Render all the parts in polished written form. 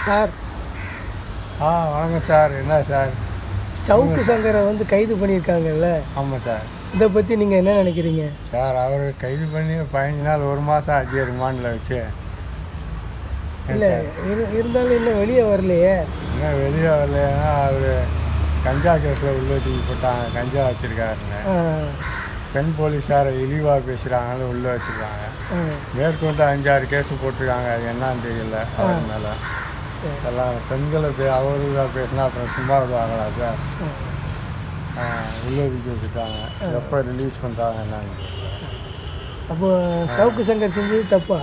Sir. வணக்கம் sir. என்ன sir? சவுக்கு சங்கரை வந்து கைது பண்ணியிருக்காங்கல்ல? ஆமாம் சார். இதை பற்றி நீங்கள் என்ன நினைக்கிறீங்க சார்? அவர் கைது பண்ணி 15 நாள் 1 மாதம் ஆச்சு ரிமாண்டில் வச்சு. இல்லை இருந்தாலும் இன்னும் வெளியே வரலையே. இன்னும் வெளியே வரலைன்னா அவர் கஞ்சா கேஸில் உள்ளே போட்டாங்க. கஞ்சா வச்சுருக்காருங்க. பெண் போலீஸாரை இழிவாக பேசுகிறாங்கன்னு உள்ளே வச்சுருக்காங்க. மேற்கொண்டு 5-6 கேஸு போட்டிருக்காங்க. அது என்னன்னு தெரியல அவர் மேலே. எல்லாம் பெண்களை அவருக்காக பேசினா அப்புறம் சும்மா விடுவாங்களா சார்? உள்ளே வச்சுட்டாங்க. எப்போ ரிலீஸ் பண்ணுறாங்க என்னன்னு. அப்போ சவுக்கு சங்கர் செஞ்சது தப்பா?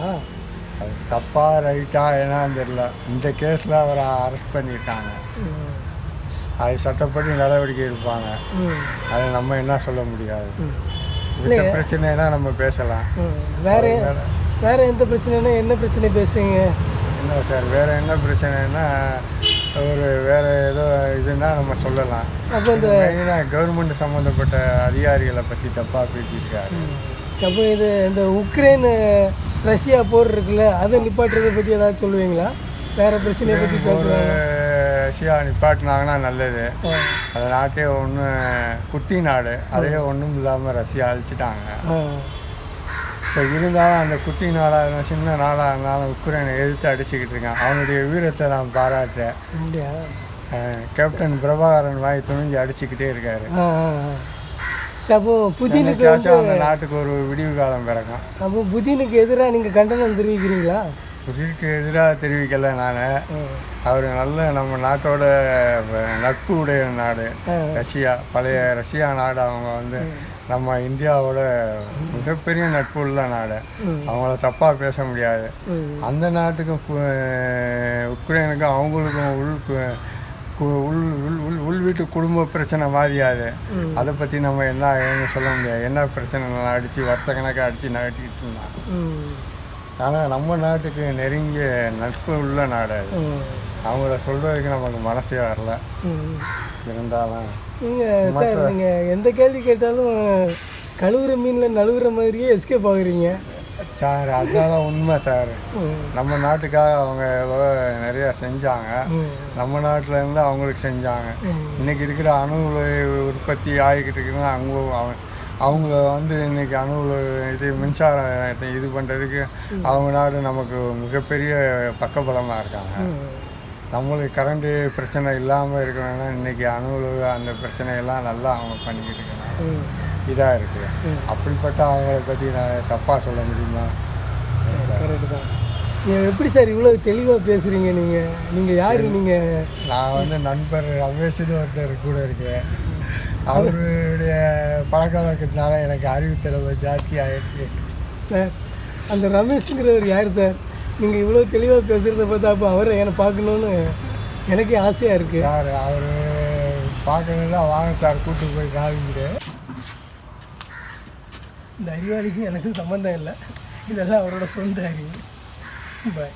அது தப்பா ரைட்டா என்னன்னு தெரியல. இந்த கேஸில் அவரை அரெஸ்ட் பண்ணிட்டாங்க. அது சட்டப்படி நடவடிக்கை எடுப்பாங்க. அதை நம்ம என்ன சொல்ல முடியாது. இந்த பிரச்சனைனா நம்ம பேசலாம். வேற எந்த பிரச்சனைனா என்ன பிரச்சனை பேசுவீங்க? என்ன சார் வேறு என்ன பிரச்சனைனா ஒரு வேறு ஏதோ இதுன்னா நம்ம சொல்லலாம். அப்போ இந்த மெயினாக கவர்மெண்ட் சம்மந்தப்பட்ட அதிகாரிகளை பற்றி தப்பாக பேசியிருக்காரு. அப்போ இது இந்த உக்ரைன் ரஷ்யா போர் இருக்குல்ல, அதை நிப்பாட்டுறதை பற்றி ஏதாவது சொல்லுவீங்களா? வேறு பிரச்சனையை பற்றி பேசுகிறாங்க. ரஷ்யா நிப்பாட்டினாங்கன்னா நல்லது. அந்த நாட்டே குட்டி நாடு. அதையே ஒன்றும் இல்லாமல் ரஷ்யா அழிச்சிட்டாங்க. இப்போ இருந்தாலும் அந்த குட்டி நாடாக சின்ன நாடாக இருந்தாலும் உக்ரைனை எதிர்த்து அடிச்சுக்கிட்டு இருக்கான். அவனுடைய வீரத்தை நான் பாராட்டுறேன். கேப்டன் பிரபாகரன் வாங்கி துணிஞ்சு அடிச்சுக்கிட்டே இருக்காரு. அப்போ புதினுக்கு அந்த நாட்டுக்கு ஒரு விடிவு காலம் பிறக்கும். அப்போ புதினுக்கு எதிராக நீங்கள் கண்டனம் தெரிவிக்கிறீங்களா? புதினுக்கு எதிராக தெரிவிக்கலை நான். அவர் நல்ல நம்ம நாட்டோட நட்பு உடைய நாடு ரஷ்யா. பழைய ரஷ்யா நாடு. அவங்க நம்ம இந்தியாவோட மிகப்பெரிய நட்பு உள்ள நாடு. அவங்கள தப்பாக பேச முடியாது. அந்த நாட்டுக்கும் உக்ரைனுக்கும் அவங்களுக்கும் உள் வீட்டு குடும்ப பிரச்சனை மாதிரியாது. அதை பற்றி நம்ம என்ன சொல்ல முடியாது. என்ன பிரச்சனை அடித்து வருஷக்கணக்காக அடித்து நகட்டிக்கிட்டு இருந்தான். ஆனால் நம்ம நாட்டுக்கு நெருங்கிய நட்பு உள்ள நாடு அது. அவங்கள சொல்கிறதுக்கு நமக்கு மனசே வரல. இருந்தாலும் நீங்கள் எந்த கேள்வி கேட்டாலும் கழுவுற மீனில் நழுவுற மாதிரியே எஸ்கேப் ஆகுறீங்க சார். அதுதான் உண்மை சார். நம்ம நாட்டுக்காக அவங்க எவ்வளோ நிறையா செஞ்சாங்க. நம்ம நாட்டில் இருந்து அவங்களுக்கு செஞ்சாங்க. இன்றைக்கி இருக்கிற அணு உற்பத்தி ஆகிக்கிட்டு இருக்குன்னா அவங்க இன்றைக்கி அணு இது மின்சாரம் இது பண்ணுறதுக்கு அவங்க நாடு நமக்கு மிகப்பெரிய பக்கபலமாக இருக்காங்க. நம்மளுக்கு கரண்ட்டு பிரச்சனை இல்லாமல் இருக்கணும்னா இன்றைக்கி அந்த பிரச்சனையெல்லாம் நல்லா அவங்க பண்ணிக்கிட்டு இருக்காங்க. இதாக இருக்குது. அப்படிப்பட்ட அவங்கள பற்றி நான் தப்பாக சொல்ல முடியுமா? கரெக்டு தான். நீங்கள் எப்படி சார் இவ்வளோ தெளிவாக பேசுகிறீங்க? நீங்கள் யார்? நான் நண்பர் ரமேஷ்னு ஒருத்தர் கூட இருக்கேன். அவருடைய பழக்க வழக்கத்தினால எனக்கு அறிவுத்திறமை ஜாஸ்தி ஆகிடுச்சு சார். அந்த ரமேஷுங்கிறவர் யார் சார்? நீங்கள் இவ்வளோ தெளிவாக பேசுகிறத பார்த்தா அப்போ அவரை என்னை பார்க்கணுன்னு எனக்கே ஆசையாக இருக்குது சார். அவர் பார்க்கணுன்னா வாங்க சார், கூப்பிட்டு போய் காமிக்கிட்டு. இந்த அறிவாளிக்கும் எனக்கும் சம்மந்தம் இல்லை. இதெல்லாம் அவரோட சொந்த அறிவு. பாய்.